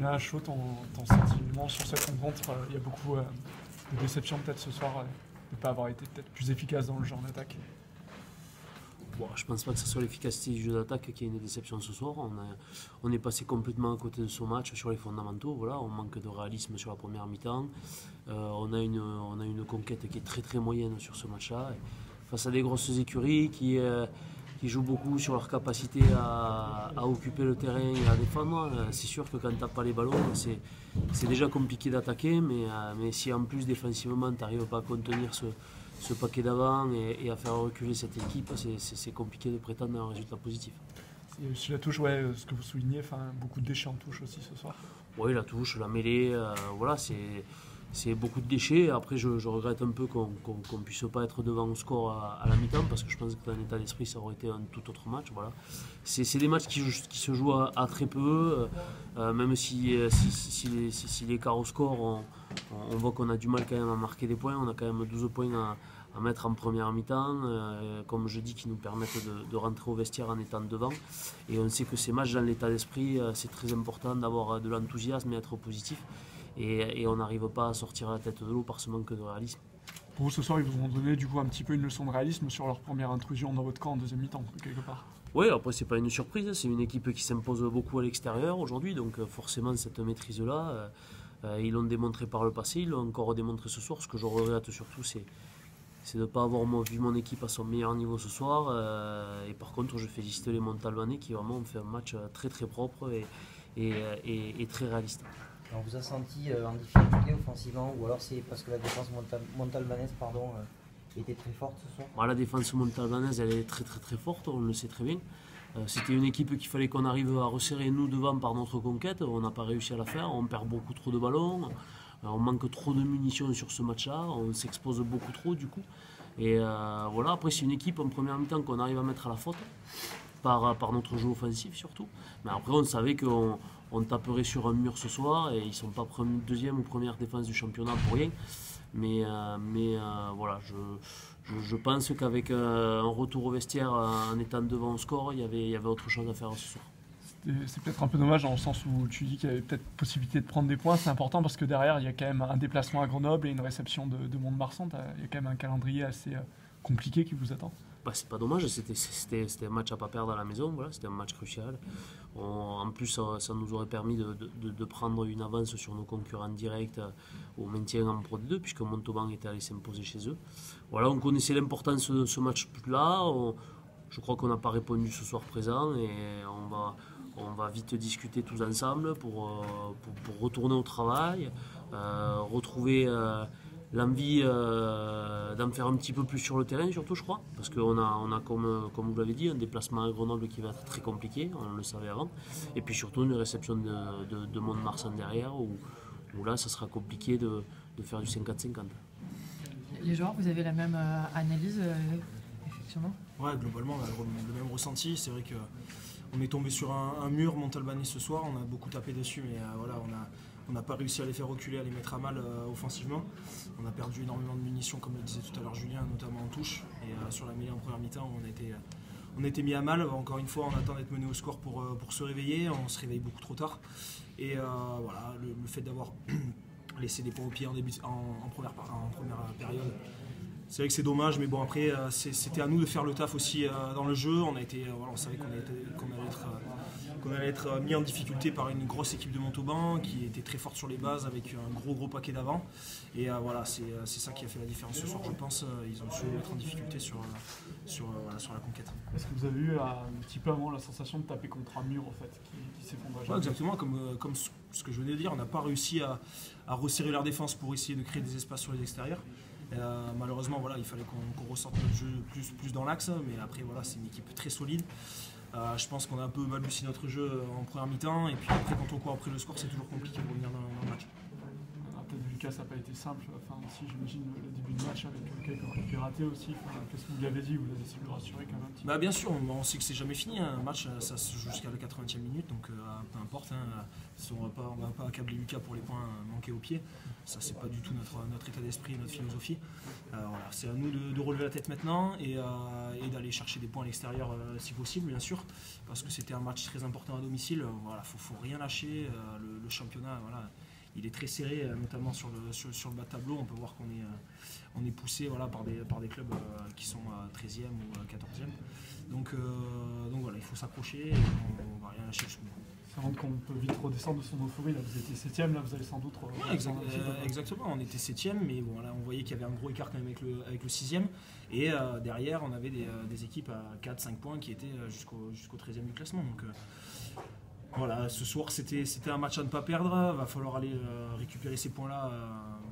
Julien à chaud, ton sentiment sur cette rencontre. Il y a beaucoup de déceptions peut-être ce soir de ne pas avoir été peut-être plus efficace dans le jeu en attaque. Bon, je ne pense pas que ce soit l'efficacité du jeu d'attaque qui est une déception ce soir. On est passé complètement à côté de son match sur les fondamentaux. Voilà, on manque de réalisme sur la première mi-temps. On a une conquête qui est très très moyenne sur ce match-là. Face à des grosses écuries qui jouent beaucoup sur leur capacité à occuper le terrain et à défendre, c'est sûr que quand tu n'as pas les ballons, c'est déjà compliqué d'attaquer. Mais si en plus défensivement tu n'arrives pas à contenir ce paquet d'avant et à faire reculer cette équipe, c'est compliqué de prétendre à un résultat positif. Et sur la touche, ouais, ce que vous soulignez, beaucoup de déchets en touche aussi ce soir. Oui, la touche, la mêlée, voilà, c'est beaucoup de déchets. Après, je regrette un peu qu'on ne puisse pas être devant au score à la mi-temps, parce que je pense que dans l'état d'esprit, ça aurait été un tout autre match. Voilà. C'est des matchs qui se jouent à très peu, même si l'écart au score, on voit qu'on a du mal quand même à marquer des points. On a quand même 12 points à mettre en première mi-temps, comme je dis, qui nous permettent de rentrer au vestiaire en étant devant. Et on sait que ces matchs, dans l'état d'esprit, c'est très important d'avoir de l'enthousiasme et être positif. Et on n'arrive pas à sortir la tête de l'eau par ce manque de réalisme. Pour vous, ce soir, ils vous ont donné du coup un petit peu une leçon de réalisme sur leur première intrusion dans votre camp en deuxième mi-temps, quelque part. Oui, après, c'est pas une surprise. C'est une équipe qui s'impose beaucoup à l'extérieur aujourd'hui. Donc forcément, cette maîtrise-là, ils l'ont démontré par le passé. Ils l'ont encore démontré ce soir. Ce que je regrette surtout, c'est de ne pas avoir vu mon équipe à son meilleur niveau ce soir. Et par contre, je félicite les Montalbanais qui vraiment ont fait un match très très propre et très réaliste. On vous a senti en difficulté offensivement, ou alors c'est parce que la défense montalbanaise était très forte ce soir? La défense montalbanaise, elle est très très très forte, on le sait très bien. C'était une équipe qu'il fallait qu'on arrive à resserrer nous devant par notre conquête. On n'a pas réussi à la faire, on perd beaucoup trop de ballons, on manque trop de munitions sur ce match-là, on s'expose beaucoup trop du coup. Et voilà, après c'est une équipe en première mi-temps qu'on arrive à mettre à la faute, par notre jeu offensif surtout. Mais après on savait qu'on taperait sur un mur ce soir et ils ne sont pas deuxième ou première défense du championnat pour rien. Mais voilà, je pense qu'avec un retour au vestiaire en étant devant au score, il y avait autre chose à faire ce soir. C'est peut-être un peu dommage dans le sens où tu dis qu'il y avait peut-être possibilité de prendre des points. C'est important parce que derrière, il y a quand même un déplacement à Grenoble et une réception de Mont-de-Marsan. Il y a quand même un calendrier assez compliqué qui vous attend. C'est pas dommage, c'était un match à pas perdre à la maison, voilà, c'était un match crucial. En plus, ça nous aurait permis de prendre une avance sur nos concurrents directs au maintien en Pro D2, puisque Montauban était allé s'imposer chez eux. Voilà, on connaissait l'importance de ce match-là. Je crois qu'on n'a pas répondu ce soir présent et on va vite discuter tous ensemble pour retourner au travail, retrouver l'envie d'en faire un petit peu plus sur le terrain, surtout je crois, parce qu'on a comme vous l'avez dit, un déplacement à Grenoble qui va être très compliqué, on le savait avant, et puis surtout une réception de Mont-de-Marsan derrière, où là ça sera compliqué de faire du 50-50. Les joueurs, vous avez la même analyse, effectivement? Ouais, globalement on a le même ressenti, c'est vrai qu'on est tombé sur un mur Montalbanais ce soir, on a beaucoup tapé dessus, mais voilà, on n'a pas réussi à les faire reculer, à les mettre à mal offensivement. On a perdu énormément de munitions, comme le disait tout à l'heure Julien, notamment en touche. Et sur la mêlée en première mi-temps, on a été mis à mal. Encore une fois, on attend d'être mené au score pour se réveiller. On se réveille beaucoup trop tard. Et voilà, le fait d'avoir laissé des points au pied en première période, c'est vrai que c'est dommage. Mais bon, après, c'était à nous de faire le taf aussi dans le jeu. On savait qu'on allait être mis en difficulté par une grosse équipe de Montauban qui était très forte sur les bases avec un gros paquet d'avant. Et voilà, c'est ça qui a fait la différence ce soir, je pense. Ils ont su mettre en difficulté sur la conquête. Est-ce que vous avez eu un petit peu avant la sensation de taper contre un mur en fait, qui s'effondrait? Ouais, exactement, comme ce que je venais de dire, on n'a pas réussi à resserrer leur défense pour essayer de créer des espaces sur les extérieurs. Malheureusement, voilà, il fallait qu'on ressorte notre jeu plus dans l'axe, mais après voilà, c'est une équipe très solide. Je pense qu'on a un peu balbutié notre jeu en première mi-temps, et puis après quand on court après le score, c'est toujours compliqué de revenir dans le match. On a peut-être vu Lucas, ça n'a pas été simple. Enfin, aussi, j'imagine le début de match avec quelques pu raté aussi. Enfin, qu'est-ce que vous lui avez dit? Vous l'avez essayé de le rassurer quand même un petit peu? Bah bien sûr, on sait que c'est jamais fini. Un match, ça se joue jusqu'à la 80e minute, donc peu importe. On ne va pas accabler Lucas pour les points manqués au pied. Ça, c'est pas du tout notre état d'esprit et notre philosophie. Voilà, c'est à nous de relever la tête maintenant et d'aller chercher des points à l'extérieur si possible, bien sûr, parce que c'était un match très important à domicile. Voilà, faut rien lâcher. Le championnat, voilà, il est très serré, notamment sur le bas de tableau. On peut voir qu'on est poussé, voilà, par des clubs qui sont 13e ou 14e. Donc voilà, il faut s'accrocher et on va rien lâcher jusqu'au bout. Ça montre qu'on peut vite redescendre de son euphorie. Là, vous étiez 7ème, là, vous allez sans doute. Exactement, on était 7ème, mais bon, là, on voyait qu'il y avait un gros écart quand même avec le 6ème. Et derrière, on avait des équipes à 4-5 points qui étaient jusqu'au 13e du classement. Donc voilà, ce soir, c'était un match à ne pas perdre. Il va falloir aller récupérer ces points-là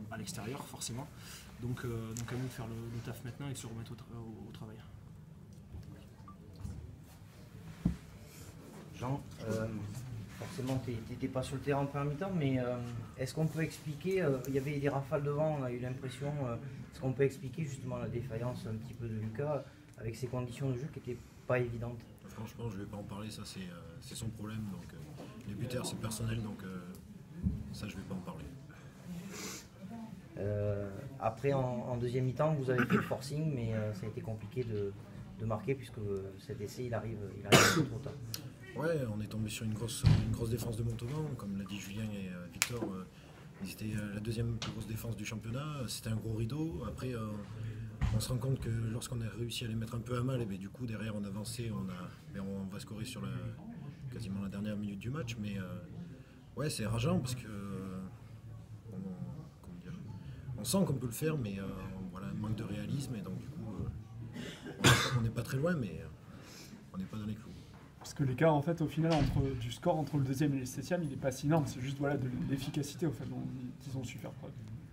à l'extérieur, forcément. Donc à nous de faire le taf maintenant et de se remettre au travail. Jean, forcément, tu n'étais pas sur le terrain en première mi-temps, mais est-ce qu'on peut expliquer, il y avait des rafales de vent, on a eu l'impression, est-ce qu'on peut expliquer justement la défaillance un petit peu de Lucas avec ces conditions de jeu qui n'étaient pas évidentes? Franchement, je ne vais pas en parler, ça c'est son problème. Donc, les buteurs, c'est personnel, donc ça, je ne vais pas en parler. Après, en deuxième mi-temps, vous avez fait le forcing, mais ça a été compliqué de marquer puisque cet essai, il arrive trop tard. Ouais, on est tombé sur une grosse défense de Montauban, comme l'a dit Julien et Victor. C'était la deuxième plus grosse défense du championnat. C'était un gros rideau. Après, on se rend compte que lorsqu'on a réussi à les mettre un peu à mal, et bien, du coup, derrière, on avançait. On va scorer sur quasiment la dernière minute du match. Mais ouais, c'est rageant parce que on sent qu'on peut le faire, mais voilà, un manque de réalisme. Et donc, du coup, on n'est pas très loin, mais on n'est pas dans les clous. Parce que l'écart, en fait, au final, du score entre le 2e et le 7e, il n'est pas si énorme. C'est juste voilà, de l'efficacité, au fait, dont ils ont su faire preuve.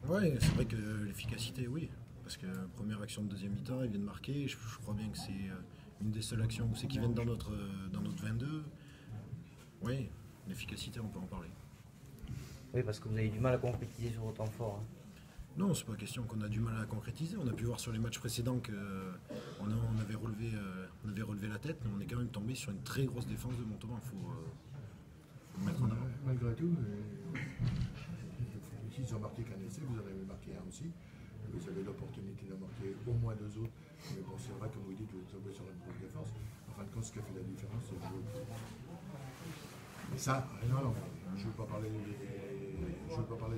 Ouais, c'est vrai que l'efficacité, oui. Parce que première action de deuxième mi-temps, ils viennent marquer. Je crois bien que c'est une des seules actions où c'est qu'ils viennent dans notre 22. Oui, l'efficacité, on peut en parler. Oui, parce que vous avez du mal à concrétiser sur vos temps forts. Hein. Non, c'est pas question qu'on a du mal à concrétiser. On a pu voir sur les matchs précédents qu'on avait relevé la tête, mais on est quand même tombé sur une très grosse défense de Montauban. Il faut le mettre en avant. Malgré tout, ici, ils ont marqué qu'un essai, vous en avez marqué un aussi. Vous avez l'opportunité d'en marquer au moins 2 autres. Mais bon, c'est vrai, comme vous dites, vous êtes tombé sur une grosse défense. En fin de compte, ce qui a fait la différence, c'est le jeu. Mais ça, non, je ne veux pas parler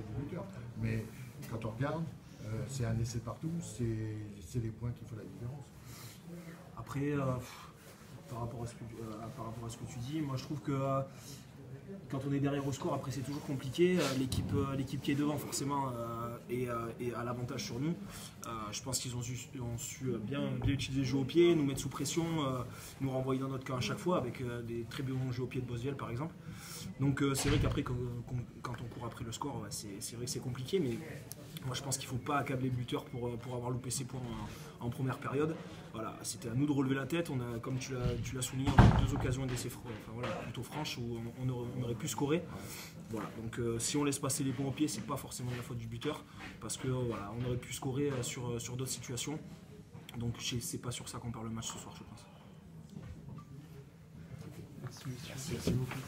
du buteur. Mais quand on regarde, c'est un essai partout, c'est les points qui font la différence. Après, par rapport à ce que tu dis, moi je trouve que quand on est derrière au score, après c'est toujours compliqué. L'équipe qui est devant forcément est à l'avantage sur nous. Je pense qu'ils ont su bien utiliser le jeu au pied, nous mettre sous pression, nous renvoyer dans notre camp à chaque fois avec des très bons jeux au pied de Bosviel par exemple. Donc c'est vrai qu'après quand on court après le score, c'est vrai que c'est compliqué, mais moi je pense qu'il ne faut pas accabler le buteur pour avoir loupé ses points en première période. Voilà, c'était à nous de relever la tête. On a, comme tu l'as souligné, on a eu 2 occasions d'essai plutôt franches où on aurait pu scorer. Voilà, donc si on laisse passer les points au pied, c'est pas forcément de la faute du buteur, parce que voilà, on aurait pu scorer sur d'autres situations. Donc c'est pas sur ça qu'on perd le match ce soir, je pense. Merci beaucoup.